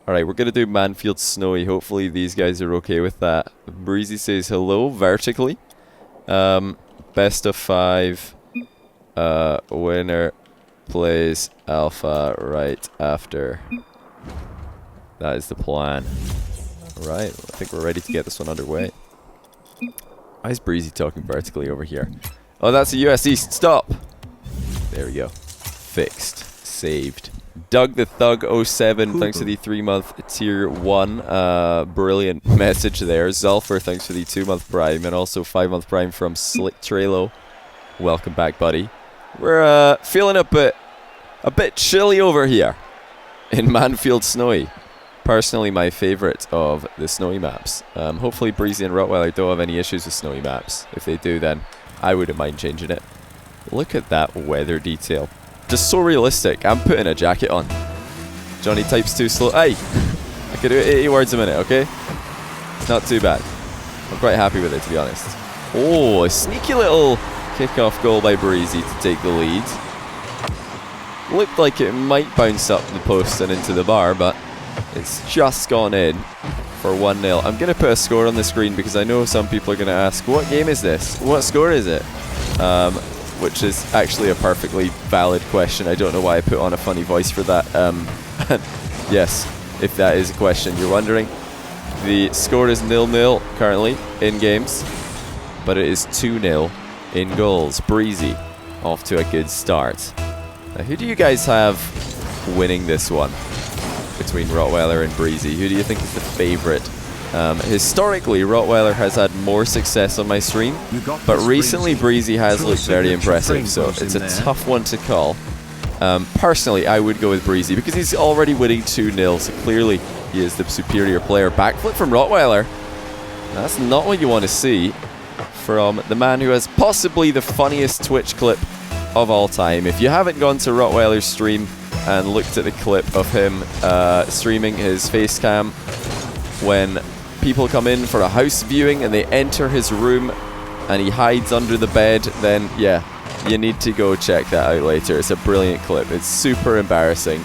Alright, we're going to do Mannfield Snowy. Hopefully these guys are okay with that. Breezy says hello, vertically. Best of 5. Winner plays alpha right after. That is the plan. Alright, I think we're ready to get this one underway. Why is Breezy talking vertically over here? Oh, that's a US East. Stop! There we go. Fixed. Saved. Doug the Thug 07, thanks for the 3-month tier 1. Brilliant message there. Zulfer, thanks for the 2-month prime, and also 5-month prime from Slick Trelo. Welcome back, buddy. We're feeling a bit chilly over here in Mannfield Snowy. Personally, my favorite of the snowy maps. Hopefully Breezy and Rotweiler don't have any issues with snowy maps. If they do, then I wouldn't mind changing it. Look at that weather detail. Just so realistic. I'm putting a jacket on. Johnny types too slow. Hey! I could do 80 words a minute, okay? It's not too bad. I'm quite happy with it, to be honest. Oh, a sneaky little kickoff goal by Breezy to take the lead. Looked like it might bounce up the post and into the bar, but it's just gone in for 1-0. I'm going to put a score on the screen because I know some people are going to ask, what game is this? What score is it? Which is actually a perfectly valid question. I don't know why I put on a funny voice for that. Yes, if that is a question you're wondering. The score is 0-0 currently in games, but it is 2-0 in goals. Breezy off to a good start. Now, who do you guys have winning this one between Rotweiler and Breezy? Who do you think is the favorite? Historically, Rotweiler has had more success on my stream, but recently Breezy has looked very impressive, so it's a tough one to call. Personally, I would go with Breezy because he's already winning 2-0, so clearly he is the superior player. Backflip from Rotweiler. That's not what you want to see from the man who has possibly the funniest Twitch clip of all time. If you haven't gone to Rotweiler's stream and looked at the clip of him streaming his face cam when people come in for a house viewing and they enter his room and he hides under the bed, then yeah, you need to go check that out later. It's a brilliant clip. It's super embarrassing.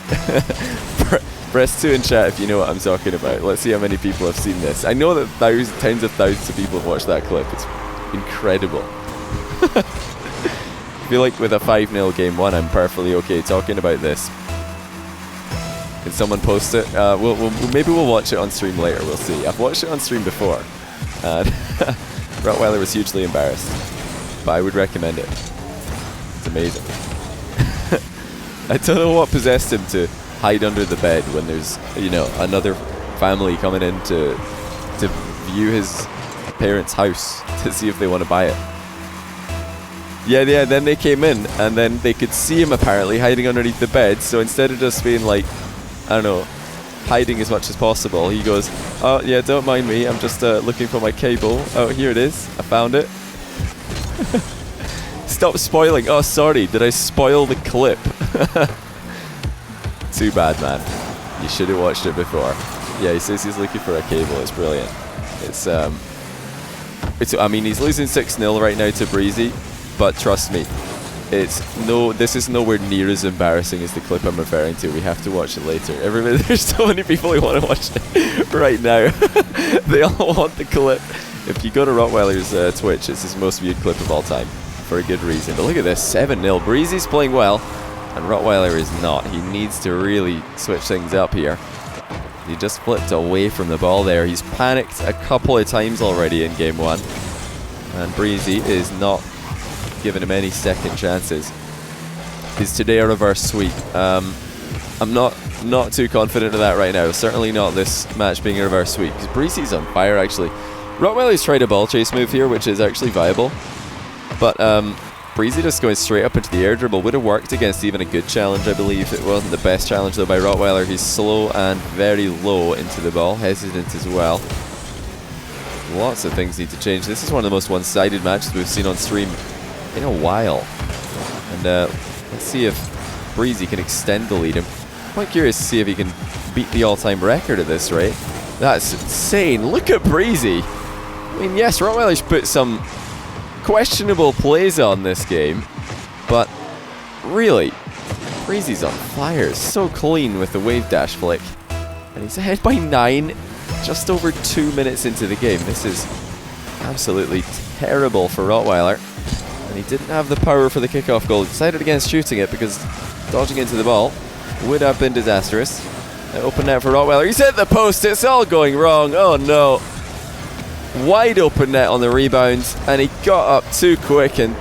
Press 2 in chat if you know what I'm talking about. Let's see how many people have seen this. I know that tens of thousands of people have watched that clip. It's incredible. I feel like with a 5-0 game 1, I'm perfectly okay talking about this. Can someone post it? Maybe we'll watch it on stream later. We'll see. I've watched it on stream before. Rotweiler was hugely embarrassed, but I would recommend it. It's amazing. I don't know what possessed him to hide under the bed when there's, you know, another family coming in to view his parents' house to see if they want to buy it. Yeah, then they came in, and then they could see him apparently hiding underneath the bed, so instead of just being like, I don't know, hiding as much as possible, he goes, oh yeah, don't mind me, I'm just looking for my cable. Oh, here it is, I found it. Stop spoiling. Oh, sorry, did I spoil the clip? Too bad, man. You should have watched it before. Yeah, he says he's looking for a cable, it's brilliant. I mean, he's losing 6-0 right now to Breezy. But trust me, this is nowhere near as embarrassing as the clip I'm referring to. We have to watch it later. There's so many people who want to watch it right now. They all want the clip. If you go to Rotweiler's Twitch, it's his most viewed clip of all time, for a good reason. But look at this, 7-0. Breezy's playing well, and Rotweiler is not. He needs to really switch things up here. He just flipped away from the ball there. He's panicked a couple of times already in game 1, and Breezy is not giving him any second chances. Is today a reverse sweep? I'm not too confident of that right now. Certainly not this match being a reverse sweep, because Breezy's on fire actually. Rotweiler's tried a ball chase move here, which is actually viable, but Breezy just going straight up into the air dribble would have worked against even a good challenge, I believe. It wasn't the best challenge though by Rotweiler. He's slow and very low into the ball, hesitant as well. Lots of things need to change. This is one of the most one-sided matches we've seen on stream in a while, and let's see if Breezy can extend the lead. I'm quite curious to see if he can beat the all-time record at this rate. That's insane. Look at Breezy. I mean, yes, Rotweiler's put some questionable plays on this game, but really, Breezy's on fire. So clean with the wave dash flick. And he's ahead by 9, just over 2 minutes into the game. This is absolutely terrible for Rotweiler. And he didn't have the power for the kickoff goal. He decided against shooting it because dodging into the ball would have been disastrous. Open net for Rotweiler. He's hit the post. It's all going wrong. Oh no. Wide open net on the rebound. And he got up too quick and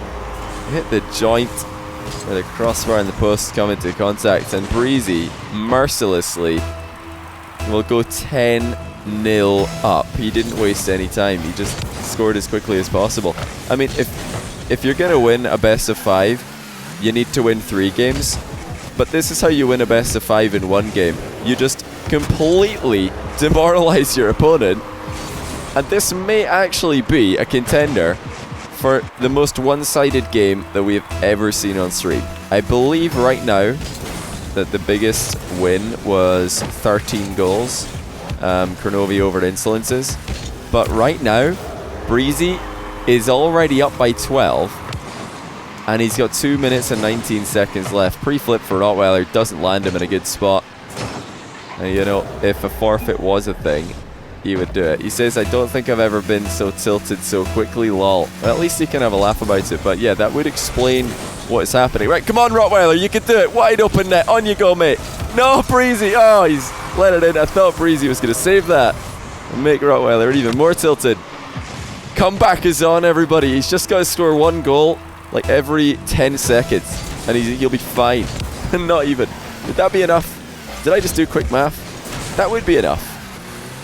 hit the joint where the crossbar and the post come into contact. And Breezy mercilessly will go 10-0 up. He didn't waste any time. He just scored as quickly as possible. I mean, if you're going to win a best of 5, you need to win 3 games. But this is how you win a best of 5 in 1 game. You just completely demoralize your opponent. And this may actually be a contender for the most one-sided game that we have ever seen on stream. I believe right now that the biggest win was 13 goals. Kronovi over Insolences. But right now, Breezy is already up by 12. And he's got 2 minutes and 19 seconds left. Pre-flip for Rotweiler doesn't land him in a good spot. And you know, if a forfeit was a thing, he would do it. He says, I don't think I've ever been so tilted so quickly, lol. Well, at least he can have a laugh about it. But yeah, that would explain what is happening. Right, come on, Rotweiler, you can do it. Wide open net, on you go, mate. No, Breezy. Oh, he's let it in. I thought Breezy was going to save that and make Rotweiler even more tilted. Comeback is on, everybody. He's just got to score 1 goal like every 10 seconds and he'll be fine. Not even. Would that be enough? Did I just do quick math? That would be enough.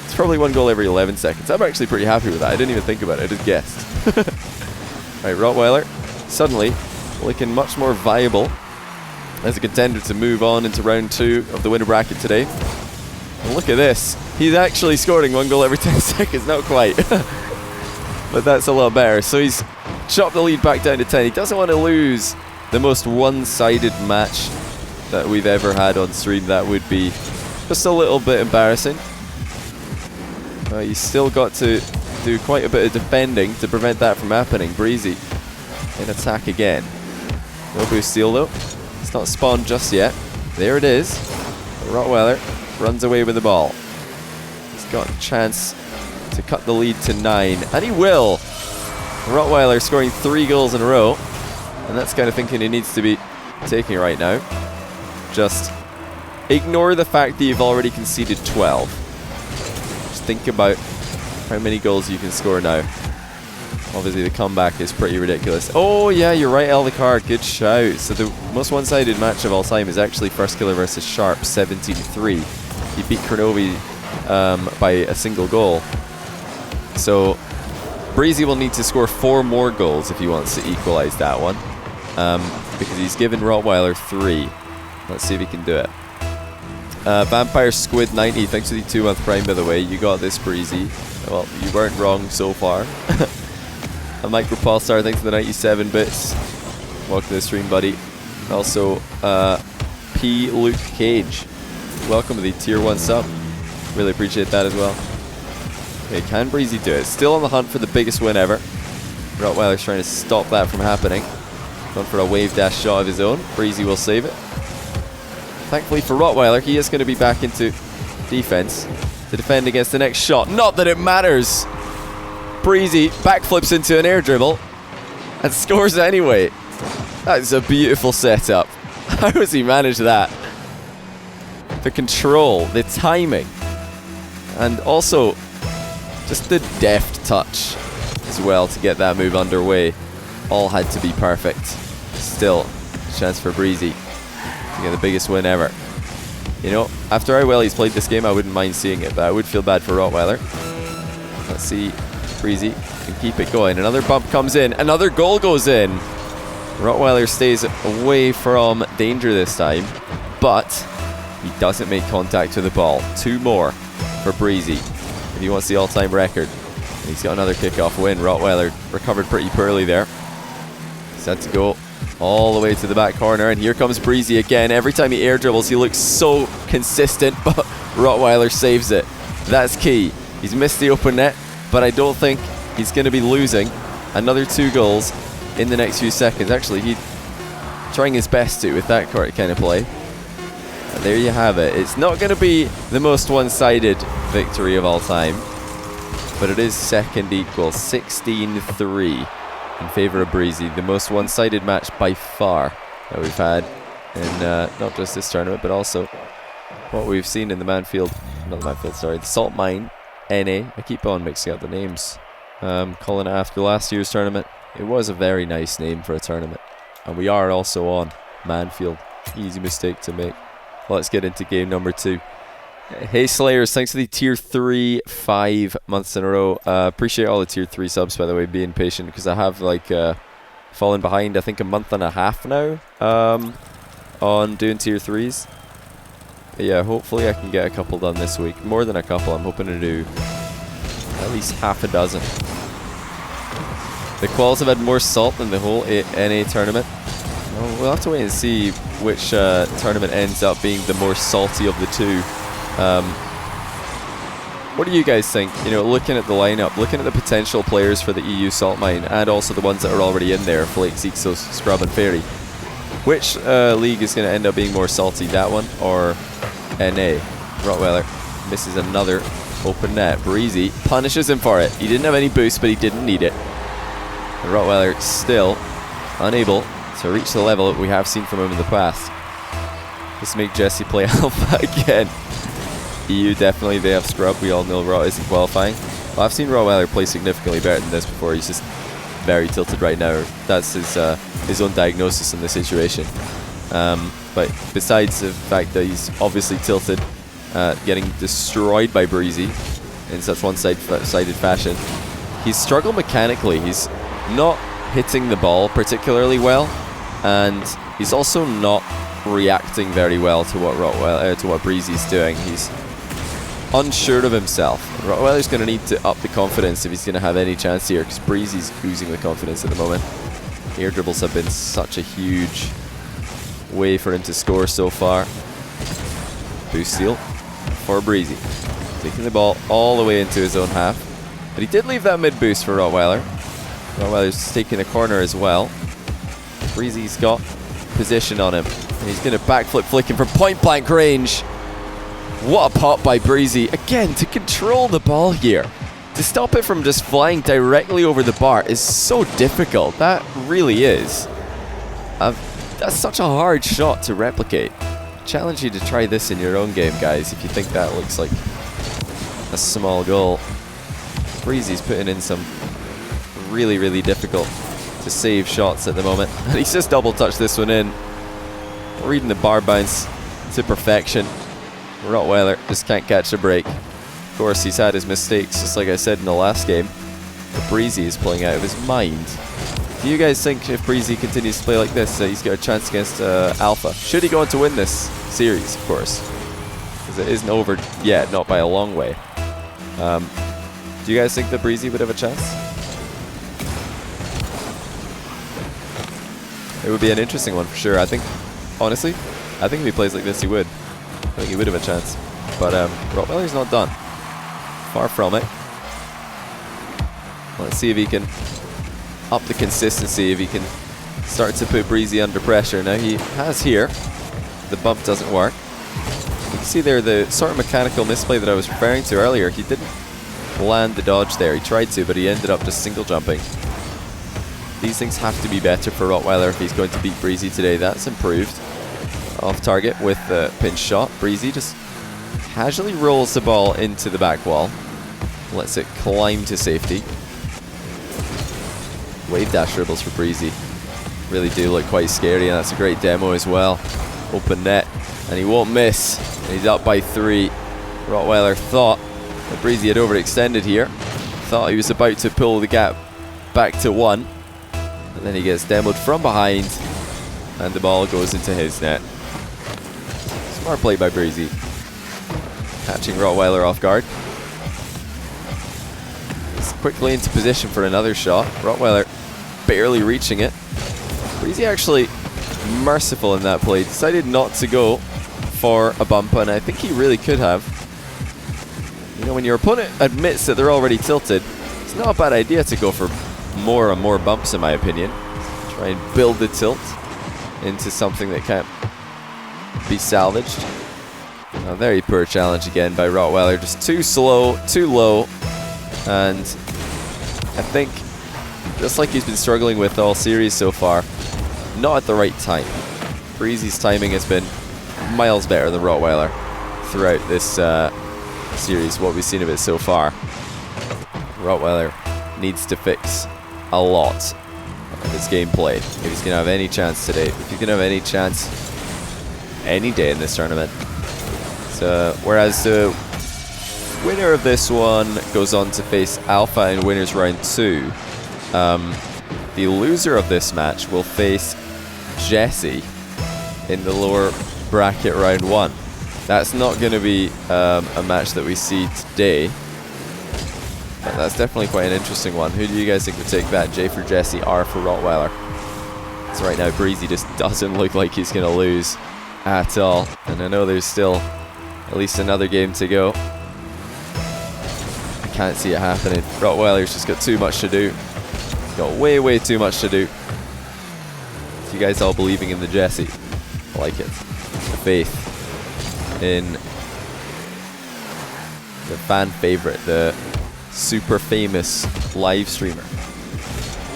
It's probably 1 goal every 11 seconds. I'm actually pretty happy with that. I didn't even think about it. I just guessed. Right, Rotweiler suddenly looking much more viable as a contender to move on into round 2 of the winner bracket today. And look at this. He's actually scoring 1 goal every 10 seconds. Not quite. But that's a lot better. So he's chopped the lead back down to 10. He doesn't want to lose the most one-sided match that we've ever had on stream. That would be just a little bit embarrassing. He's still got to do quite a bit of defending to prevent that from happening. Breezy in attack again. No boost steal though. It's not spawned just yet. There it is. Rotweiler runs away with the ball. He's got a chance to cut the lead to 9. And he will. Rotweiler scoring 3 goals in a row. And that's kind of thinking he needs to be taking right now. Just ignore the fact that you've already conceded 12. Just think about how many goals you can score now. Obviously the comeback is pretty ridiculous. Oh yeah, you're right, Eldicar. Good shout. So the most one-sided match of all time is actually First Killer versus Sharp, 17-3. He beat Kronovi by a single goal. So Breezy will need to score 4 more goals if he wants to equalize that one. Because he's given Rotweiler 3. Let's see if he can do it. Vampire Squid 90, thanks for the 2-month prime, by the way. You got this, Breezy. Well, you weren't wrong so far. A Micro Pulsar, thanks for the 97 bits. Welcome to the stream, buddy. Also, P. Luke Cage, welcome to the tier 1 sub. Really appreciate that as well. Okay, can Breezy do it? Still on the hunt for the biggest win ever. Rotweiler's trying to stop that from happening. Going for a wave dash shot of his own. Breezy will save it. Thankfully for Rotweiler, he is going to be back into defense to defend against the next shot. Not that it matters. Breezy backflips into an air dribble and scores anyway. That is a beautiful setup. How has he managed that? The control, the timing, and also just the deft touch as well to get that move underway. All had to be perfect. Still, chance for Breezy to get the biggest win ever. You know, after how well he's played this game, I wouldn't mind seeing it, but I would feel bad for Rotweiler. Let's see, Breezy can keep it going. Another bump comes in, another goal goes in. Rotweiler stays away from danger this time, but he doesn't make contact with the ball. 2 more for Breezy if he wants the all-time record. And he's got another kickoff win. Rotweiler recovered pretty poorly there. He's had to go all the way to the back corner, and here comes Breezy again. Every time he air dribbles, he looks so consistent, but Rotweiler saves it. That's key. He's missed the open net, but I don't think he's going to be losing another 2 goals in the next few seconds. Actually, he's trying his best to with that kind of play. there you have it. It's not going to be the most one-sided victory of all time, but it is second equal, 16-3 in favour of Breezy. The most one-sided match by far that we've had in not just this tournament, but also what we've seen in the the Salt Mine NA. I keep on mixing up the names. Calling it after last year's tournament. It was a very nice name for a tournament. And we are also on Mannfield. Easy mistake to make. Let's get into game number 2. Hey Slayers, thanks for the tier 3 5 months in a row. Appreciate all the tier 3 subs, by the way, being patient, because I have like fallen behind, I think, a month and a half now on doing tier 3s. But yeah, hopefully I can get a couple done this week. More than a couple. I'm hoping to do at least half a dozen. The quals have had more salt than the whole NA tournament. Well, we'll have to wait and see which tournament ends up being the more salty of the two. What do you guys think? You know, looking at the lineup, looking at the potential players for the EU Salt Mine, and also the ones that are already in there, Flake, Exos, Scrub and Fairy. Which league is going to end up being more salty, that one or NA? Rotweiler misses another open net. Breezy punishes him for it. He didn't have any boost, but he didn't need it. And Rotweiler still unable to reach the level that we have seen from him in the past. Let's make Jesse play Alpha again. EU definitely, they have Scrub. We all know Rot isn't qualifying. Well, I've seen Rotweiler play significantly better than this before. He's just very tilted right now. That's his own diagnosis in the situation. But besides the fact that he's obviously tilted, getting destroyed by Breezy in such one-sided fashion, he's struggled mechanically. He's not hitting the ball particularly well, and he's also not reacting very well to what Breezy's doing. He's unsure of himself. Rotweiler's going to need to up the confidence if he's going to have any chance here, because Breezy's oozing with confidence at the moment. Air dribbles have been such a huge way for him to score so far. Boost steal for Breezy. Taking the ball all the way into his own half. But he did leave that mid boost for Rotweiler. Rotweiler's taking a corner as well. Breezy's got position on him. And he's going to backflip flick him from point blank range. What a pop by Breezy. Again, to control the ball here. To stop it from just flying directly over the bar is so difficult. That really is. That's such a hard shot to replicate. Challenge you to try this in your own game, guys, if you think that looks like a small goal. Breezy's putting in some really, really difficult to save shots at the moment. And he's just double touched this one in. Reading the bar bounce to perfection. Rotweiler just can't catch a break. Of course, he's had his mistakes, just like I said in the last game. But Breezy is playing out of his mind. Do you guys think if Breezy continues to play like this, he's got a chance against Alpha? Should he go on to win this series, of course? Because it isn't over yet, not by a long way. Do you guys think that Breezy would have a chance? It would be an interesting one for sure. I think, honestly, I think if he plays like this, he would. I think he would have a chance. But Rotweiler's not done. Far from it. Let's see if he can up the consistency, if he can start to put Breezy under pressure. Now he has here. The bump doesn't work. You can see there the sort of mechanical misplay that I was referring to earlier. He didn't land the dodge there. He tried to, but he ended up just single jumping. These things have to be better for Rotweiler if he's going to beat Breezy today. That's improved. Off target with the pinch shot. Breezy just casually rolls the ball into the back wall. Lets it climb to safety. Wave dash dribbles for Breezy. Really do look quite scary, and that's a great demo as well. Open net, and he won't miss. And he's up by 3. Rotweiler thought that Breezy had overextended here. Thought he was about to pull the gap back to 1. And then he gets demoed from behind, and the ball goes into his net. Smart play by Breezy. Catching Rotweiler off guard. He's quickly into position for another shot. Rotweiler barely reaching it. Breezy actually merciful in that play. Decided not to go for a bump, and I think he really could have. You know, when your opponent admits that they're already tilted, it's not a bad idea to go for more and more bumps, in my opinion. Try and build the tilt into something that can't be salvaged. A very poor challenge again by Rotweiler. Just too slow, too low. And I think, just like he's been struggling with all series so far, not at the right time. Breezy's timing has been miles better than Rotweiler throughout this series, what we've seen of it so far. Rotweiler needs to fix a lot of his gameplay if he's going to have any chance today. If he's going to have any chance any day in this tournament. So, whereas the winner of this one goes on to face Alpha in winners round 2, the loser of this match will face Jesse in the lower bracket round 1. That's not going to be a match that we see today. But that's definitely quite an interesting one. Who do you guys think would take that? J for Jesse, R for Rotweiler. So right now Breezy just doesn't look like he's going to lose at all. And I know there's still at least another game to go. I can't see it happening. Rotweiler's just got too much to do. He's got way, way too much to do. So you guys all believing in the Jesse. I like it. The faith in the fan favorite, the super famous live streamer.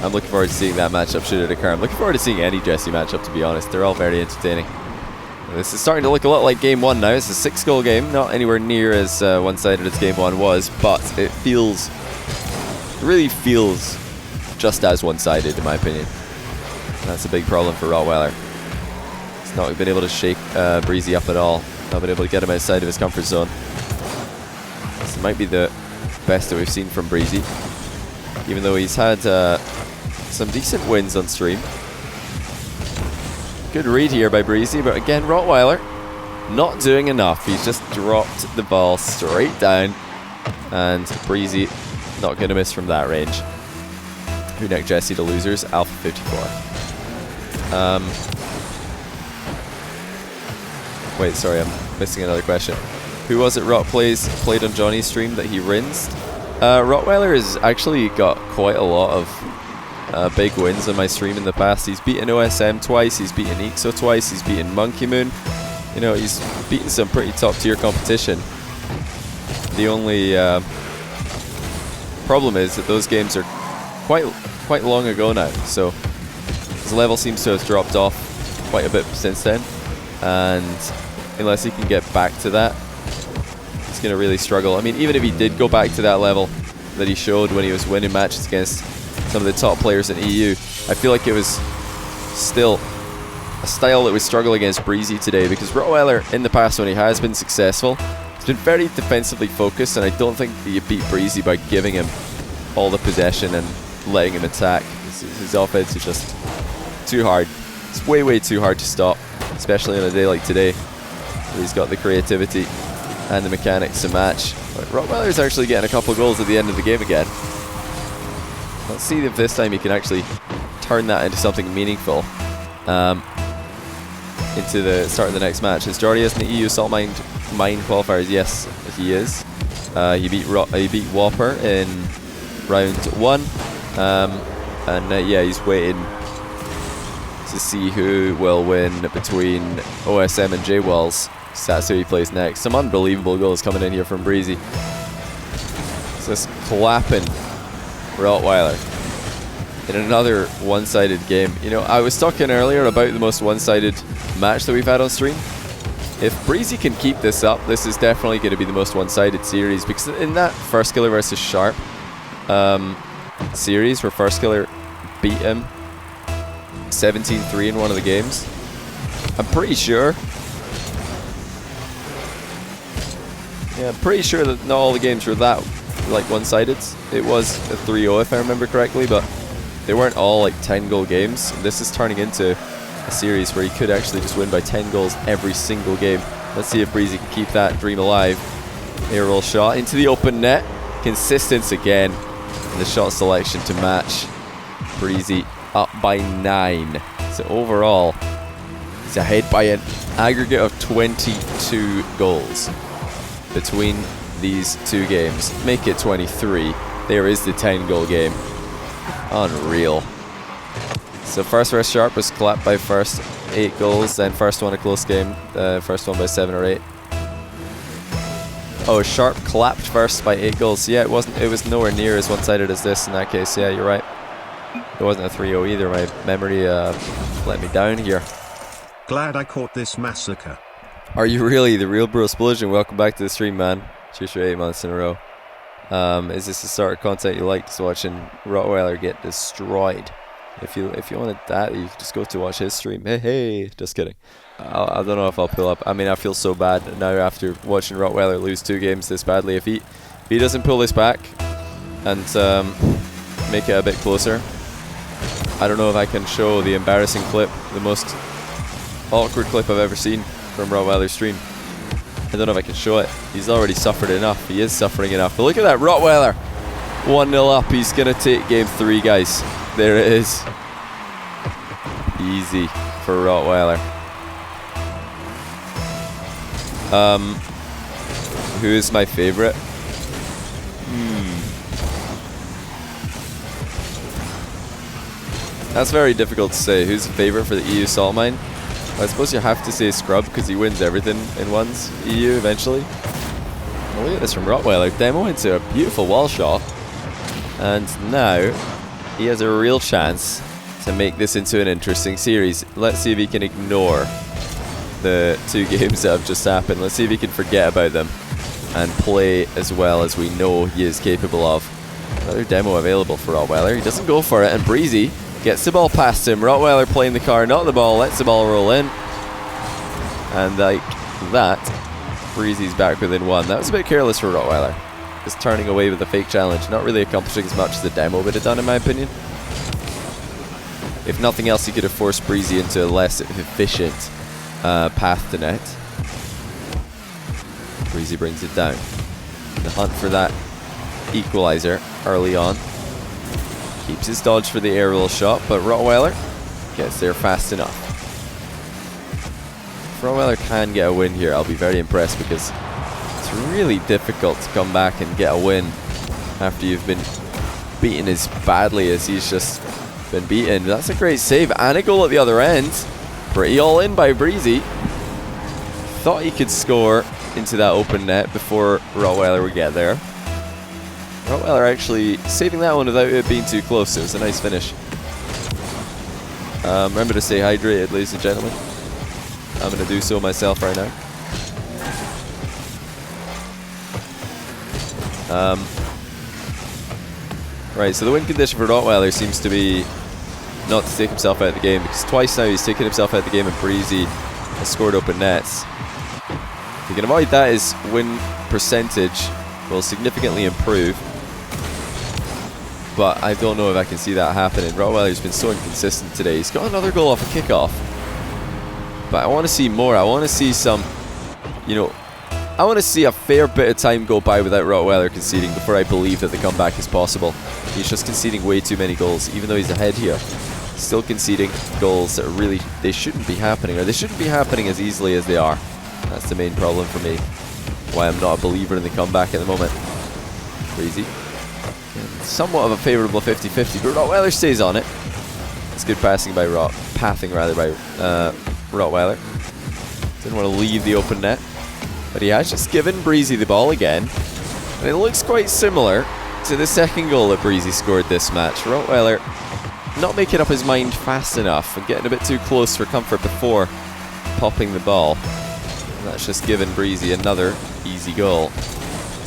I'm looking forward to seeing that matchup should it occur. I'm looking forward to seeing any Jesse matchup, to be honest. They're all very entertaining. This is starting to look a lot like game 1 now. It's a 6-goal game, not anywhere near as one-sided as game 1 was, but it really feels just as one-sided in my opinion. And that's a big problem for Rotweiler. He's not been able to shake Breezy up at all. Not been able to get him outside of his comfort zone. This might be the best that we've seen from Breezy, even though he's had some decent wins on stream. Good read here by Breezy, but again Rotweiler not doing enough. He's just dropped the ball straight down, and Breezy not going to miss from that range. Who next? Jesse to losers, Alpha 54. Wait, sorry, I'm missing another question. Who was it Rot played on Johnny's stream that he rinsed? Rotweiler has actually got quite a lot of big wins on my stream in the past. He's beaten OSM twice, he's beaten Ixo twice, he's beaten Monkey Moon. You know, he's beaten some pretty top tier competition. The only problem is that those games are quite long ago now, so his level seems to have dropped off quite a bit since then, and unless he can get back to that, he's going to really struggle. I mean, even if he did go back to that level that he showed when he was winning matches against some of the top players in EU, I feel like it was still a style that would struggle against Breezy today, because Rotweiler in the past, when he has been successful, he's been very defensively focused, and I don't think that you beat Breezy by giving him all the possession and letting him attack. His offense is just too hard. It's way, way too hard to stop, especially on a day like today where he's got the creativity and the mechanics to match. But Rotweiler's actually getting a couple of goals at the end of the game again. Let's see if this time he can actually turn that into something meaningful into the start of the next match. Is Jordy in the EU Salt Mine Qualifiers? Yes, he is. He beat Whopper in round 1. And yeah, he's waiting to see who will win between OSM and J-Wells. So that's who he plays next. Some unbelievable goals coming in here from Breezy. So it's clapping Rotweiler in another one-sided game. You know, I was talking earlier about the most one-sided match that we've had on stream. If Breezy can keep this up, this is definitely going to be the most one-sided series, because in that First Killer versus Sharp series where First Killer beat him 17-3 in one of the games, I'm pretty sure that not all the games were that like one-sided. It was a 3-0 if I remember correctly, but they weren't all like 10-goal games. This is turning into a series where he could actually just win by 10 goals every single game. Let's see if Breezy can keep that dream alive. Aerial shot into the open net. Consistence again. And the shot selection to match. Breezy up by 9. So overall, he's ahead by an aggregate of 22 goals between these two games. Make it 23. There is the 10-goal game. Unreal. So first versus Sharp was clapped by first 8 goals, then first one a close game, first one by 7 or 8. Oh, Sharp clapped first by 8 goals. Yeah, it wasn't. It was nowhere near as one-sided as this in that case. Yeah, you're right. It wasn't a 3-0 either. My memory let me down here. Glad I caught this massacre. Are you really the real Bro Explosion? Welcome back to the stream, man. Cheers for 8 months in a row. Is this the sort of content you like, just watching Rotweiler get destroyed? If you wanted that, you could just go to watch his stream. Hey, just kidding. I don't know if I'll pull up. I mean, I feel so bad now after watching Rotweiler lose 2 games this badly. If he doesn't pull this back and make it a bit closer, I don't know if I can show the embarrassing clip, the most awkward clip I've ever seen from Rotweiler's stream. I don't know if I can show it. He's already suffered enough. He is suffering enough. But look at that, Rotweiler. 1-0 up. He's going to take game 3, guys. There it is. Easy for Rotweiler. Who is my favorite? That's very difficult to say. Who's the favorite for the EU Salt Mine? I suppose you have to say Scrub because he wins everything in one's EU eventually. Well, look at this from Rotweiler. Demo into a beautiful wall shot. And now he has a real chance to make this into an interesting series. Let's see if he can ignore the 2 games that have just happened. Let's see if he can forget about them and play as well as we know he is capable of. Another demo available for Rotweiler. He doesn't go for it, and Breezy gets the ball past him. Rotweiler playing the car, not the ball, lets the ball roll in. And like that, Breezy's back within 1. That was a bit careless for Rotweiler. Just turning away with a fake challenge, not really accomplishing as much as the demo would have done in my opinion. If nothing else, he could have forced Breezy into a less efficient path to net. Breezy brings it down. The hunt for that equalizer early on. Keeps his dodge for the aerial shot, but Rotweiler gets there fast enough. If Rotweiler can get a win here, I'll be very impressed because it's really difficult to come back and get a win after you've been beaten as badly as he's just been beaten. That's a great save and a goal at the other end. Pretty all in by Breezy. Thought he could score into that open net before Rotweiler would get there. Rotweiler actually saving that one without it being too close. It was a nice finish. Remember to stay hydrated, ladies and gentlemen. I'm going to do so myself right now. Right, so the win condition for Rotweiler seems to be not to take himself out of the game, because twice now he's taken himself out of the game and Breezy has scored open nets. If you can avoid that, his win percentage will significantly improve. But I don't know if I can see that happening. Rotweiler's been so inconsistent today. He's got another goal off a kickoff. But I want to see more. I want to see some, you know, I want to see a fair bit of time go by without Rotweiler conceding before I believe that the comeback is possible. He's just conceding way too many goals, even though he's ahead here. Still conceding goals that really, they shouldn't be happening, or they shouldn't be happening as easily as they are. That's the main problem for me. Why I'm not a believer in the comeback at the moment. Breezy. Somewhat of a favourable 50-50, but Rotweiler stays on it. It's good passing by pathing rather by Rotweiler. Didn't want to leave the open net, but he has just given Breezy the ball again, and it looks quite similar to the second goal that Breezy scored this match. Rotweiler not making up his mind fast enough and getting a bit too close for comfort before popping the ball. And that's just given Breezy another easy goal.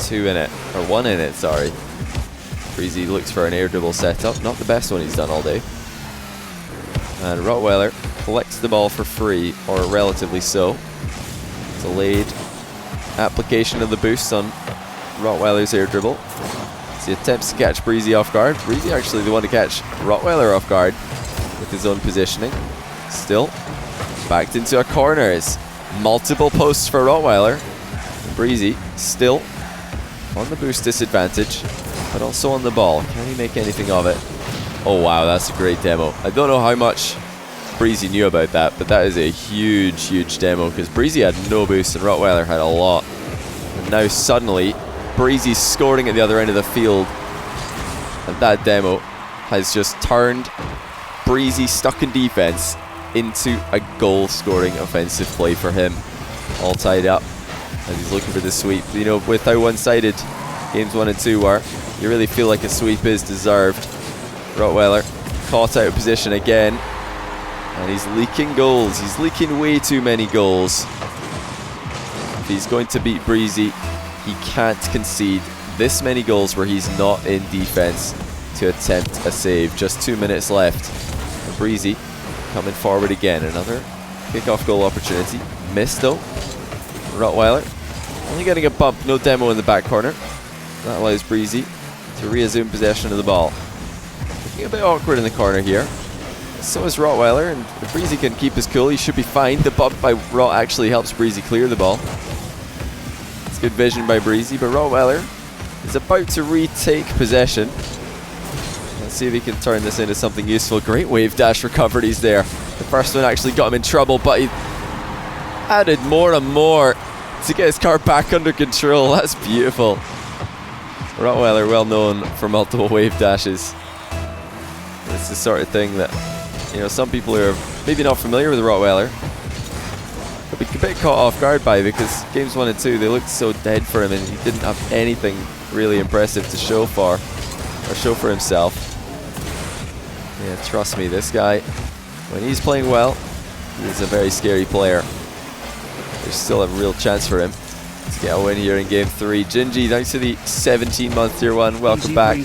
2 in it, or 1 in it, sorry. Breezy looks for an air dribble setup, not the best one he's done all day. And Rotweiler collects the ball for free, or relatively so. Delayed application of the boost on Rotweiler's air dribble. As he attempts to catch Breezy off guard. Breezy actually the one to catch Rotweiler off guard with his own positioning. Still backed into a corner. It's multiple posts for Rotweiler. And Breezy still on the boost disadvantage, but also on the ball. Can he make anything of it? Oh wow, that's a great demo. I don't know how much Breezy knew about that, but that is a huge, huge demo, because Breezy had no boost and Rotweiler had a lot. And now suddenly, Breezy's scoring at the other end of the field, and that demo has just turned Breezy stuck in defense into a goal-scoring offensive play for him. All tied up. as he's looking for the sweep. You know, with how one-sided games 1 and 2 are, you really feel like a sweep is deserved. Rotweiler caught out of position again, and he's leaking goals. He's leaking way too many goals. If he's going to beat Breezy, he can't concede this many goals where he's not in defense to attempt a save. Just 2 minutes left. And Breezy coming forward again. Another kickoff goal opportunity. Missed though. Rotweiler only getting a bump, no demo in the back corner. That allows Breezy to reassume possession of the ball. Looking a bit awkward in the corner here. So is Rotweiler, and if Breezy can keep his cool, he should be fine. The bump by Rot actually helps Breezy clear the ball. It's good vision by Breezy, but Rotweiler is about to retake possession. Let's see if he can turn this into something useful. Great wave dash recoveries there. The first one actually got him in trouble, but he added more and more to get his car back under control. That's beautiful. Rotweiler, well known for multiple wave dashes. It's the sort of thing that, you know, some people who are maybe not familiar with the Rotweiler could be a bit caught off guard by, because games 1 and 2 they looked so dead for him, and he didn't have anything really impressive to show for himself. Yeah, trust me, this guy, when he's playing well, he's a very scary player. There's still a real chance for him to get a win here in game 3. Gingy, thanks to the 17-month tier 1. Welcome back.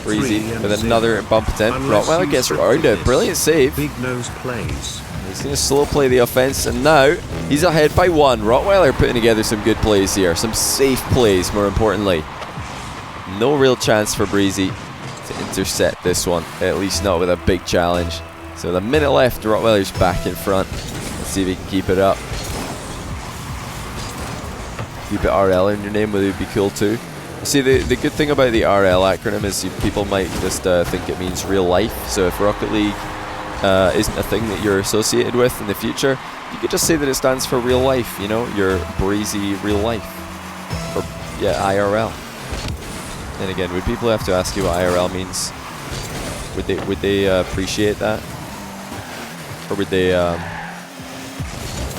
Breezy with another bump attempt. Rotweiler gets around it. Brilliant save. Big nose plays. He's going to slow play the offense, and now he's ahead by 1. Rotweiler putting together some good plays here. Some safe plays, more importantly. No real chance for Breezy to intercept this one, at least not with a big challenge. So with a minute left, Rotweiler's back in front. Let's see if he can keep it up. Keep it RL in your name, would it be cool too? See, the good thing about the RL acronym is people might just think it means real life. So if Rocket League isn't a thing that you're associated with in the future, you could just say that it stands for real life, you know, your Breezy real life. Or, yeah, IRL. And again, would people have to ask you what IRL means? Would they appreciate that? Or would they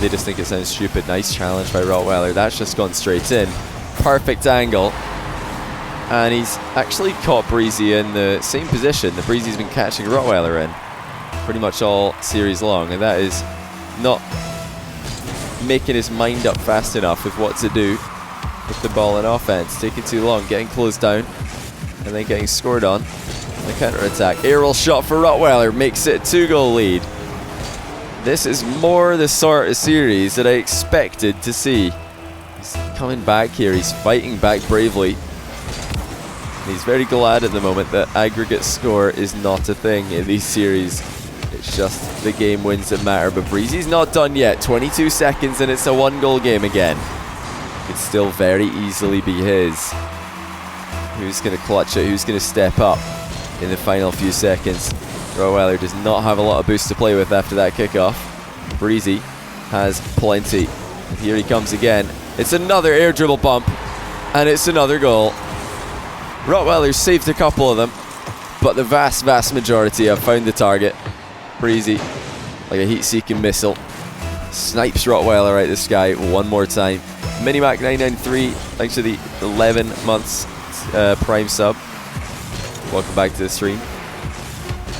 just think it sounds stupid? Nice challenge by Rotweiler. That's just gone straight in. Perfect angle. And he's actually caught Breezy in the same position that Breezy's been catching Rotweiler in pretty much all series long, and that is not making his mind up fast enough with what to do with the ball in offense. Taking too long, getting closed down, and then getting scored on. The counter-attack. Aerial shot for Rotweiler makes it a 2-goal lead. This is more the sort of series that I expected to see. He's coming back here, he's fighting back bravely. And he's very glad at the moment that aggregate score is not a thing in these series. It's just the game wins that matter. But Breezy's not done yet. 22 seconds and it's a 1-goal game again. Could still very easily be his. Who's going to clutch it? Who's going to step up in the final few seconds? Rotweiler does not have a lot of boost to play with after that kickoff. Breezy has plenty. And here he comes again. It's another air dribble bump, and it's another goal. Rotweiler saved a couple of them, but the vast majority have found the target. Breezy, like a heat-seeking missile, snipes Rotweiler out the sky one more time. Minimac 993, thanks to the 11 months Prime sub. Welcome back to the stream.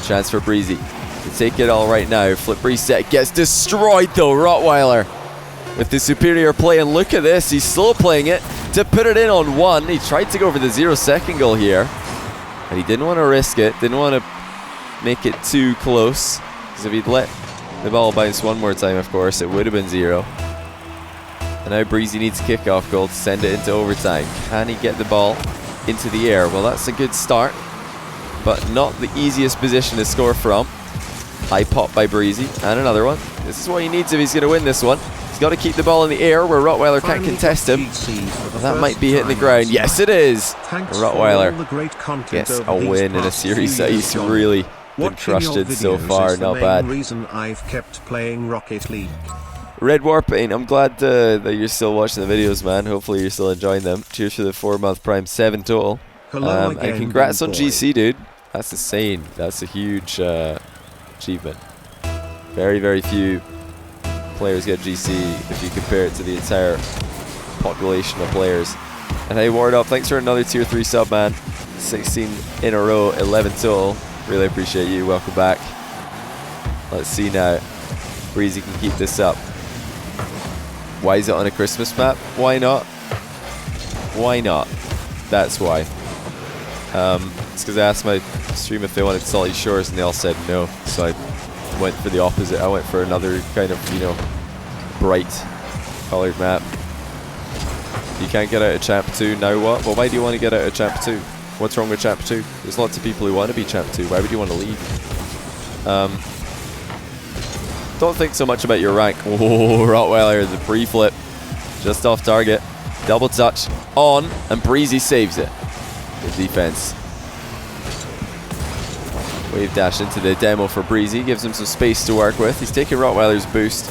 Chance for Breezy to take it all right now. Flip reset, gets destroyed though. Rotweiler with the superior play, and look at this, he's slow playing it to put it in on 1. He tried to go for the 0-second goal here, and he didn't want to risk it, didn't want to make it too close, because if he'd let the ball bounce one more time, of course, it would have been 0. And now Breezy needs a kickoff goal to send it into overtime. Can he get the ball into the air? Well, that's a good start, but not the easiest position to score from. High pop by Breezy, and another one. This is what he needs if he's going to win this one. He's got to keep the ball in the air where Rotweiler can't contest him. That might be hitting the ground. Yes, it is. Rotweiler gets a win in a series that he's really been crushed in so far. Not bad. Reason I've kept playing Rocket League. Red Warpaint, I'm glad that you're still watching the videos, man. Hopefully you're still enjoying them. Cheers for the 4-month Prime, 7 total. And congrats on GC, dude. That's insane. That's a huge achievement. Very few players get GC if you compare it to the entire population of players. And hey, Ward Up, thanks for another tier 3 sub, man. 16 in a row, 11 total. Really appreciate you. Welcome back. Let's see now. Breezy can keep this up. Why is it on a Christmas map? Why not? Why not? That's why. It's because I asked my stream if they wanted Salty Shores and they all said no. So I went for the opposite. I went for another kind of, you know, bright coloured map. You can't get out of Champ 2. Now what? Well, why do you want to get out of Champ 2? What's wrong with Champ 2? There's lots of people who want to be Champ 2. Why would you want to leave? Don't think so much about your rank. Oh, Rotweiler, the pre-flip. Just off target. Double touch. On. And Breezy saves it. Good defense. Wave dash into the demo for Breezy. Gives him some space to work with. He's taking Rotweiler's boost.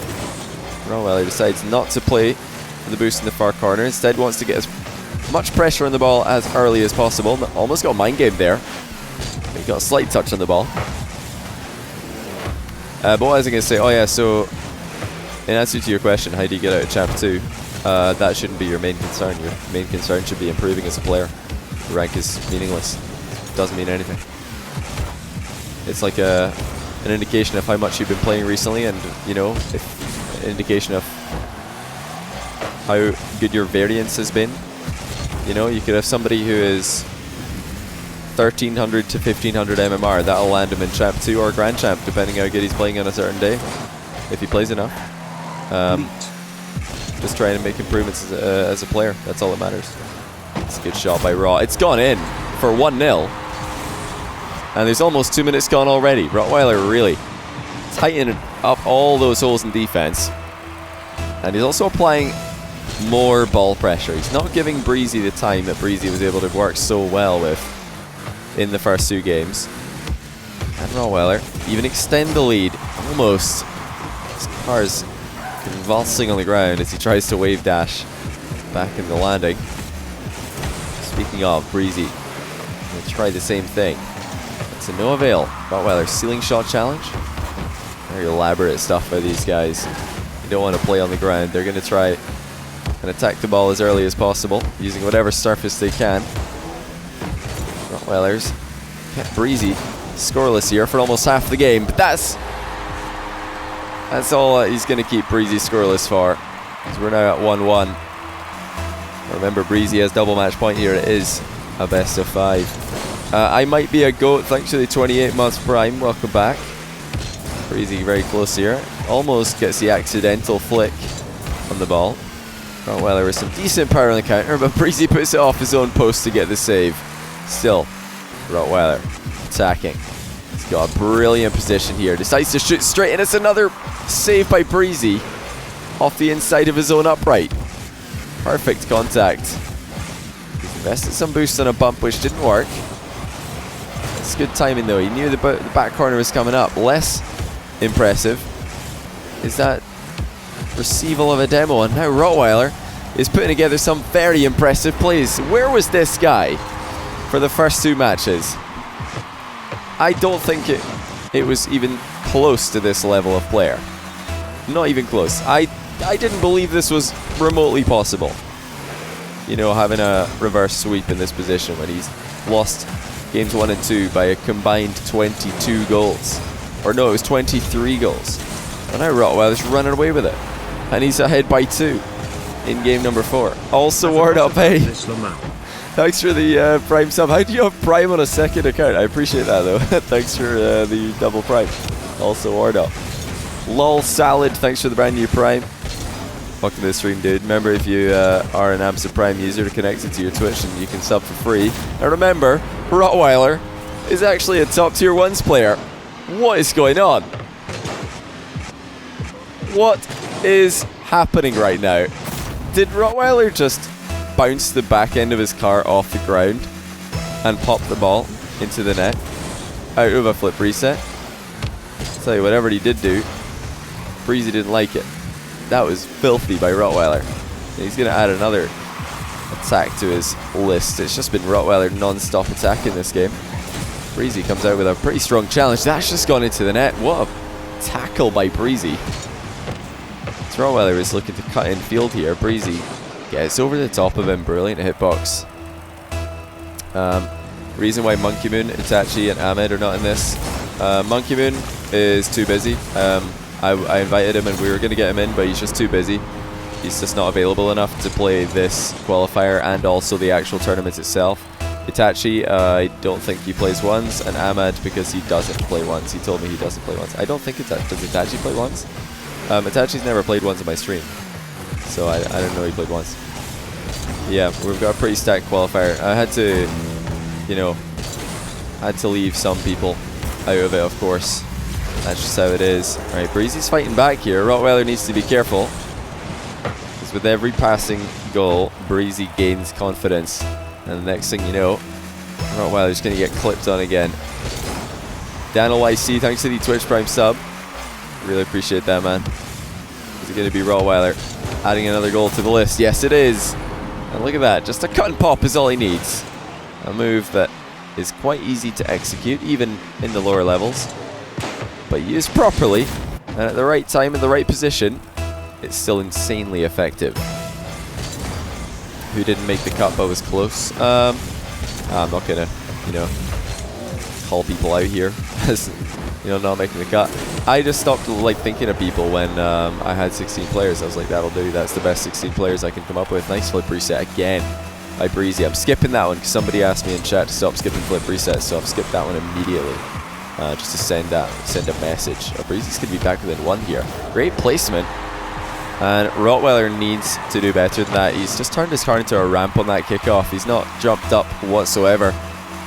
Rotweiler decides not to play for the boost in the far corner. Instead wants to get as much pressure on the ball as early as possible. Almost got mind game there. He got a slight touch on the ball. But what was I going to say? Oh yeah, so in answer to your question, how do you get out of Champ 2? That shouldn't be your main concern. Your main concern should be improving as a player. Your rank is meaningless. Doesn't mean anything. It's like an indication of how much you've been playing recently, and you know, an indication of how good your variance has been. You know, you could have somebody who is 1300 to 1500 MMR. That'll land him in Champ 2 or Grand Champ, depending how good he's playing on a certain day, if he plays enough. Just trying to make improvements as a player. That's all that matters. It's a good shot by Raw. It's gone in for 1-0. And there's almost 2 minutes gone already. Rotweiler really tightening up all those holes in defense. And he's also applying more ball pressure. He's not giving Breezy the time that Breezy was able to work so well with in the first 2 games. And Rotweiler even extend the lead. Almost. His car is convulsing on the ground as he tries to wave dash back in the landing. Speaking of, Breezy will try the same thing. To no avail. Rotweiler ceiling shot challenge. Very elaborate stuff by these guys. You don't want to play on the ground. They're going to try and attack the ball as early as possible, using whatever surface they can. Rotweilers kept Breezy scoreless here for almost half the game, but that's all he's going to keep Breezy scoreless for. So we're now at 1-1. Remember, Breezy has double match point here. It is a best of 5. I might be a GOAT, thanks to the 28 months prime. Welcome back. Breezy very close here. Almost gets the accidental flick on the ball. Rotweiler with some decent power on the counter, but Breezy puts it off his own post to get the save. Still, Rotweiler attacking. He's got a brilliant position here. Decides to shoot straight, and it's another save by Breezy off the inside of his own upright. Perfect contact. He's invested some boost on a bump, which didn't work. It's good timing though. He knew the back corner was coming up. Less impressive is that receival of a demo, and now Rotweiler is putting together some very impressive plays. Where was this guy for the first 2 matches? I don't think it was even close to this level of player. Not even close. I didn't believe this was remotely possible. You know, having a reverse sweep in this position when he's lost games 1 and 2 by a combined 22 goals. Or no, it was 23 goals. And now Rotweiler's running away with it. And he's ahead by 2 in game number 4. Also Ward Up, hey. Thanks for the Prime sub. How do you have Prime on a second account? I appreciate that though. Thanks for the double Prime. Also Ward Up. Lol Salad, thanks for the brand new Prime. Welcome to the stream, dude. Remember, if you are an Amazon Prime user, to connect it to your Twitch and you can sub for free. Now remember, Rotweiler is actually a top tier 1s player. What is going on? What is happening right now? Did Rotweiler just bounce the back end of his car off the ground and pop the ball into the net out of a flip reset? I'll tell you, whatever he did do, Breezy didn't like it. That was filthy by Rotweiler. And he's going to add another attack to his list. It's just been Rotweiler non-stop attack in this game. Breezy comes out with a pretty strong challenge. That's just gone into the net. What a tackle by Breezy. Rotweiler is looking to cut in field here. Breezy Gets over the top of him. Brilliant hitbox. Reason why Monkey Moon, Itachi, and Ahmed are not in this. Monkey Moon is too busy. I invited him and we were going to get him in, but he's just too busy. He's just not available enough to play this qualifier and also the actual tournament itself. Itachi, I don't think he plays ones, and Ahmed because he doesn't play ones. He told me he doesn't play ones. I don't think does Itachi play ones? Itachi's never played ones on my stream, so I didn't know he played ones. Yeah, we've got a pretty stacked qualifier. I had to, you know, had to leave some people out of it, of course. That's just how it is. Alright, Breezy's fighting back here. Rotweiler needs to be careful, because with every passing goal, Breezy gains confidence. And the next thing you know, Rotweiler's going to get clipped on again. Daniel YC, thanks to the Twitch Prime sub. Really appreciate that, man. Is it going to be Rotweiler adding another goal to the list? Yes, it is. And look at that. Just a cut and pop is all he needs. A move that is quite easy to execute, even in the lower levels. But used properly, and at the right time, in the right position, it's still insanely effective. Who didn't make the cut but was close? I'm not gonna, you know, call people out here as, you know, not making the cut. I just stopped like thinking of people when I had 16 players. I was like, that'll do. That's the best 16 players I can come up with. Nice flip reset again by Breezy. I'm skipping that one because somebody asked me in chat to stop skipping flip resets, so I've skipped that one immediately. Just to send a message. Breezy's gonna be back within one here. Great placement. And Rotweiler needs to do better than that. He's just turned his car into a ramp on that kickoff. He's not jumped up whatsoever.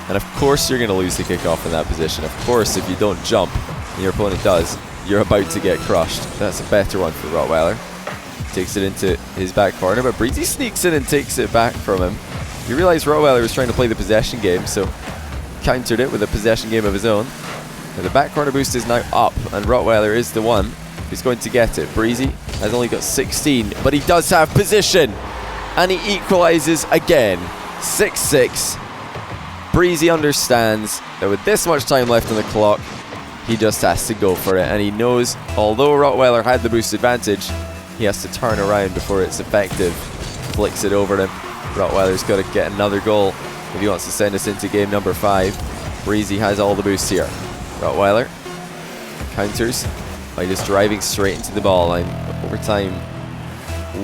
And of course you're going to lose the kickoff in that position. Of course, if you don't jump and your opponent does, you're about to get crushed. That's a better one for Rotweiler. Takes it into his back corner, but Breezy sneaks in and takes it back from him. You realize Rotweiler was trying to play the possession game, so countered it with a possession game of his own. Now the back corner boost is now up, and Rotweiler is the one who's going to get it. Breezy has only got 16, but he does have position. And he equalizes again. 6-6. Breezy understands that with this much time left on the clock, he just has to go for it. And he knows, although Rotweiler had the boost advantage, he has to turn around before it's effective. Flicks it over him. Rotweiler's got to get another goal if he wants to send us into game number 5. Breezy has all the boosts here. Rotweiler counters by just driving straight into the ball line. Overtime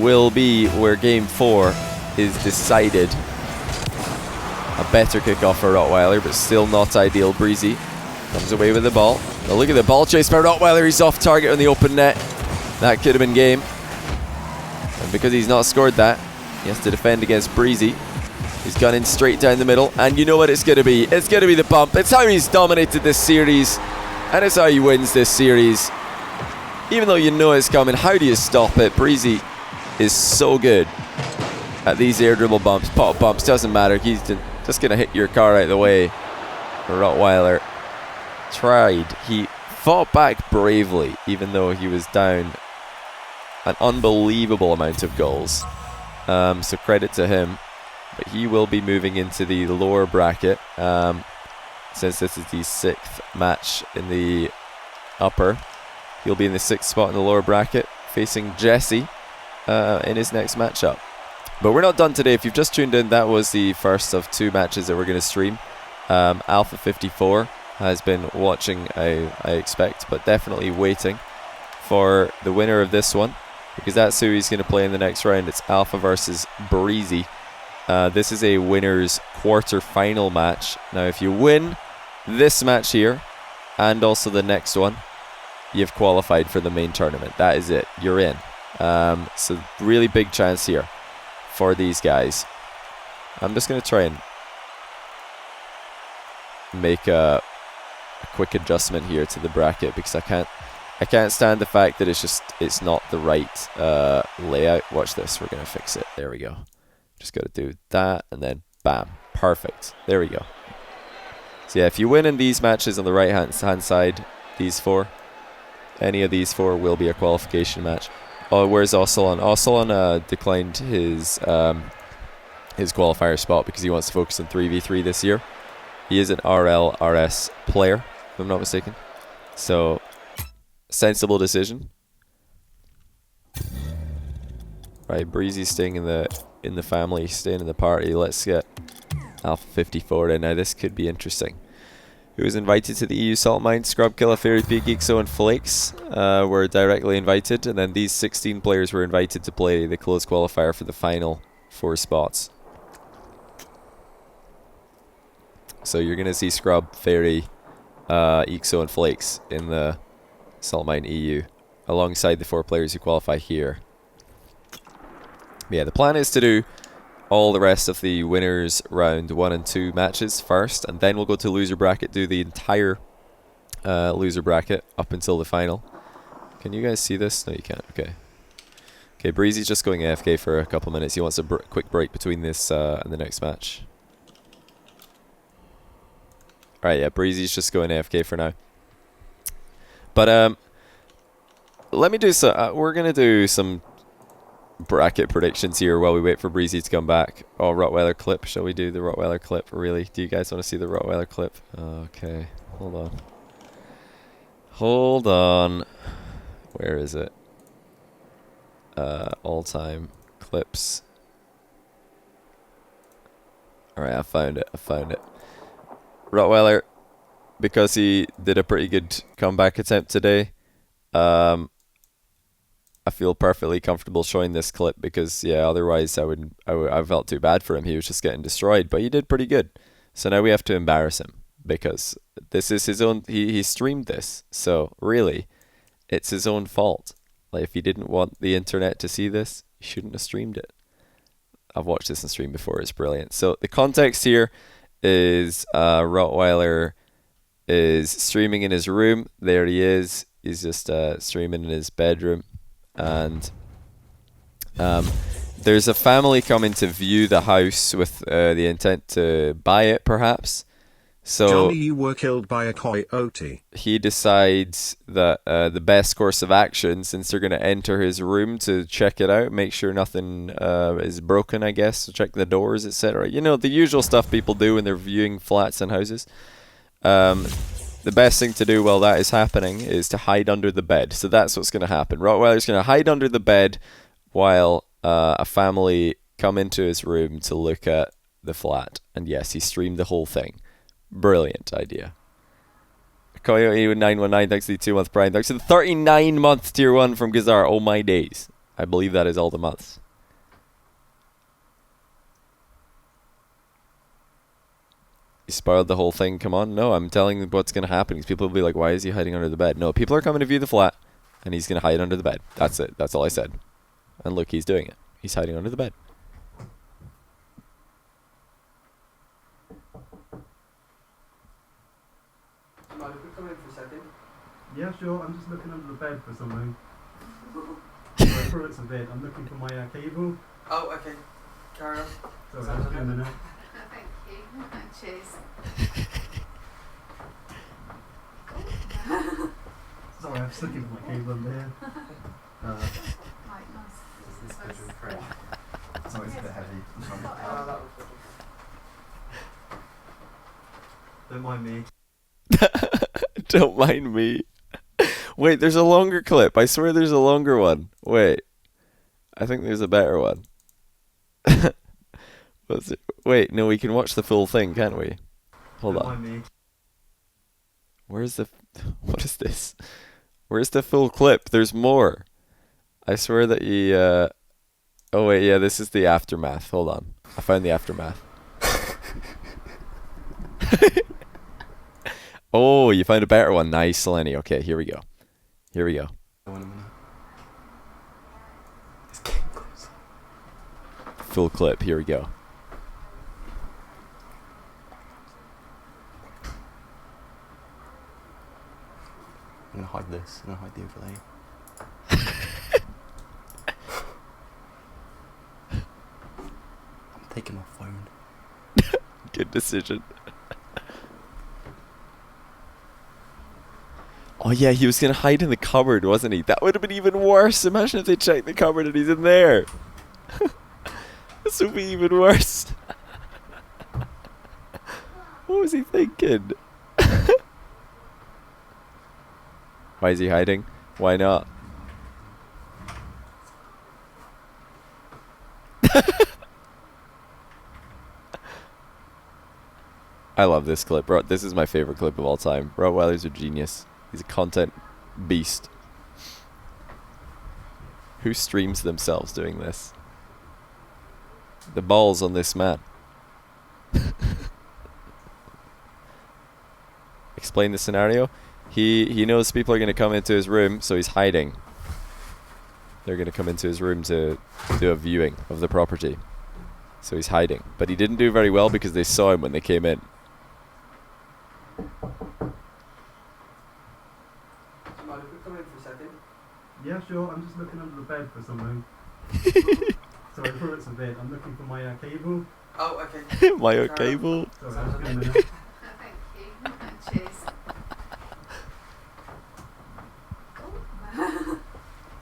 will be where game 4 is decided. A better kickoff for Rotweiler, but still not ideal. Breezy comes away with the ball. Now look at the ball chase by Rotweiler. He's off target on the open net. That could have been game. And because he's not scored that, he has to defend against Breezy. He's gone in straight down the middle, and you know what it's going to be. It's going to be the bump. It's how he's dominated this series, and it's how he wins this series. Even though you know it's coming, how do you stop it? Breezy is so good at these air dribble bumps, pop bumps, doesn't matter. He's just going to hit your car out of the way. Rotweiler tried. He fought back bravely, even though he was down an unbelievable amount of goals. So credit to him. But he will be moving into the lower bracket, since this is the 6th match in the upper. He'll be in the 6th spot in the lower bracket, facing Jesse in his next matchup. But we're not done today. If you've just tuned in, that was the first of 2 matches that we're going to stream. Alpha 54 has been watching, I expect, but definitely waiting for the winner of this one, because that's who he's going to play in the next round. It's Alpha versus Breezy. This is a winner's quarter-final match. Now, if you win this match here, and also the next one, you've qualified for the main tournament. That is it. You're in. So, really big chance here for these guys. I'm just going to try and make a quick adjustment here to the bracket, because I can't stand the fact that it's not the right layout. Watch this. We're going to fix it. There we go. Just got to do that, and then bam, perfect. There we go. So yeah, if you win in these matches on the right hand side, these 4, any of these 4 will be a qualification match. Oh, where's Ocelon? Ocelon declined his qualifier spot because he wants to focus on 3v3 this year. He is an RS player, if I'm not mistaken. So, sensible decision. Right, Breezy's staying in the family, staying in the party. Let's get Alpha 54 in. Now this could be interesting. Who was invited to the EU Salt Mine? Scrub, Killer, Fairy, Pig, Geekso, and Flakes were directly invited, and then these 16 players were invited to play the closed qualifier for the final 4 spots. So you're going to see Scrub, Fairy, Geekso, and Flakes in the Salt Mine EU, alongside the 4 players who qualify here. Yeah, the plan is to do all the rest of the winners round 1 and 2 matches first, and then we'll go to loser bracket, do the entire loser bracket up until the final. Can you guys see this? No, you can't. Okay. Okay, Breezy's just going AFK for a couple minutes. He wants a quick break between this and the next match. Alright, yeah, Breezy's just going AFK for now. But let me do some. We're gonna do some bracket predictions here while we wait for Breezy to come back. Oh, Rotweiler clip. Shall we do the Rotweiler clip? Really? Do you guys want to see the Rotweiler clip? Okay, hold on. Hold on. Where is it? All-time clips. Alright, I found it. I found it. Rotweiler, because he did a pretty good comeback attempt today, I feel perfectly comfortable showing this clip because, yeah, otherwise I felt too bad for him. He was just getting destroyed, but he did pretty good. So now we have to embarrass him because this is his own. He streamed this, so really, it's his own fault. Like, if he didn't want the internet to see this, he shouldn't have streamed it. I've watched this in stream before. It's brilliant. So the context here is Rotweiler is streaming in his room. There he is. He's just streaming in his bedroom. And there's a family coming to view the house with the intent to buy it, perhaps. So Johnny, you were killed by a coyote. he decides that the best course of action, since they're going to enter his room to check it out, make sure nothing is broken, I guess, so check the doors, etc. You know, the usual stuff people do when they're viewing flats and houses. The best thing to do while that is happening is to hide under the bed. So that's what's going to happen. Rottweiler's going to hide under the bed while a family come into his room to look at the flat. And yes, he streamed the whole thing. Brilliant idea. Coyote with 919, thanks to the 2-month prime. Thanks to the 39-month tier 1 from Gazar. Oh my days. I believe that is all the months. You spoiled the whole thing. Come on. No, I'm telling you what's going to happen. Because people will be like, why is he hiding under the bed? No, people are coming to view the flat, and he's going to hide under the bed. That's it. That's all I said. And look, he's doing it. He's hiding under the bed. Mind if we come in for a second? Yeah, sure. I'm just looking under the bed for something. Before it's a bed, I'm looking for my cable. Oh, okay. Carry on. So I'll just be a minute. Thank you. Cheers. Sorry, I'm just looking for my cable under here. Right, nice. This is special French. Sorry, it's a bit heavy. That was Don't mind me. Don't mind me. Wait, there's a longer clip. I swear there's a longer one. Wait. I think there's a better one. What's it? Wait, no, we can watch the full thing, can't we? Hold Don't on. mind me. Where's the... What is this? Where's the full clip? There's more. I swear that you... Oh, wait, yeah, this is the aftermath. Hold on. I found the aftermath. Oh, you found a better one. Nice, Lenny. Okay, here we go. Here we go. Full clip. Here we go. I'm gonna hide this. I'm gonna hide the overlay. I'm taking my phone. Good decision. Oh yeah, he was gonna hide in the cupboard, wasn't he? That would have been even worse. Imagine if they checked the cupboard and he's in there. This would be even worse. What was he thinking? Why is he hiding? Why not? I love this clip. This is my favorite clip of all time. Rottweiler's a genius. He's a content beast. Who streams themselves doing this? The balls on this man. Explain the scenario. He knows people are going to come into his room, so he's hiding. They're going to come into his room to do a viewing of the property. So he's hiding. But he didn't do very well because they saw him when they came in. Do you mind if we come in for a second? Yeah, sure. I'm just looking under the bed for something. Sorry, before it's a bit. I'm looking for my cable. Oh, okay. My Carry on. cable. Sorry, just give me a minute. Thank you. Cheers. Oh.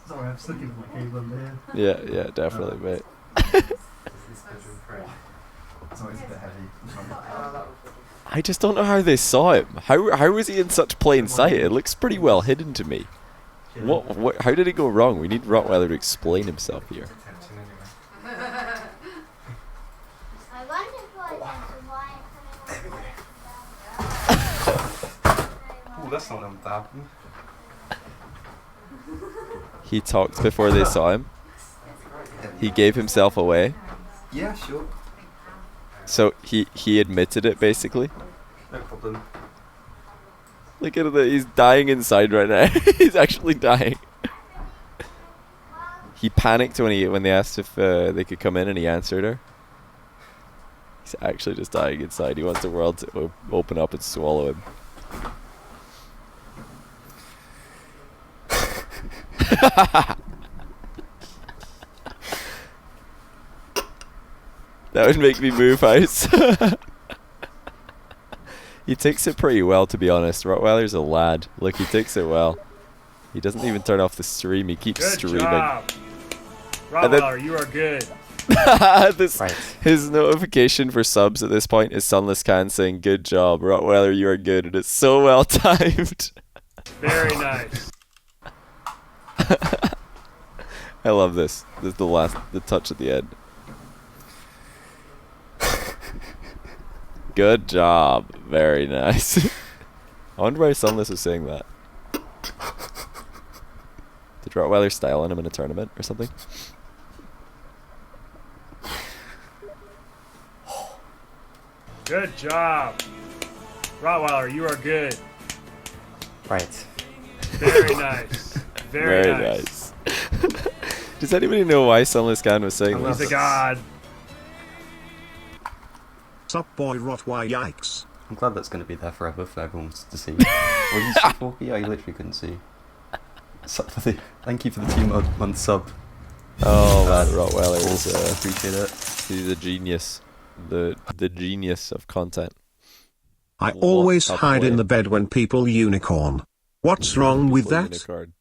Sorry, I'm just looking for my cable under here. Yeah, definitely, mate. Sorry, it's a bit heavy. That was good. I just don't know how they saw him. How was he in such plain sight? It looks pretty well hidden to me. What? How did it go wrong? We need Rottweiler to explain himself here. I wonder why Oh, that's not him dabbing. He talked before they saw him. He gave himself away. Yeah, sure. So he admitted it basically. No problem. Look at that, he's dying inside right now. He's actually dying. He panicked when they asked if they could come in, and he answered her. He's actually just dying inside. He wants the world to open up and swallow him. That would make me move house. He takes it pretty well, to be honest. Rottweiler's a lad. Look, he takes it well. He doesn't even turn off the stream. He keeps Good streaming. job. And then- Rottweiler, you are good. Right. His notification for subs at this point is Sunless Can saying, "Good job, Rottweiler, you are good." And it's so well timed. Very nice. I love this. This is the touch at the end. Good job. Very nice. I wonder why Sunless was saying that. Did Rottweiler style on him in a tournament or something? Good job. Rottweiler, you are good. Right. Very nice. Very nice. Does anybody know why Sunless Can was saying He's this? a god. Sup boy Rotweiler yikes. I'm glad that's going to be there forever for everyone to see. Were you sick, Walker? Yeah, you literally couldn't see. Thank you for the 2-month sub. Oh man, Rottweiler is Appreciate it. he's a genius. The genius of content. I What always a hide in play. the bed when people unicorn. What's wrong with People that? unicorn.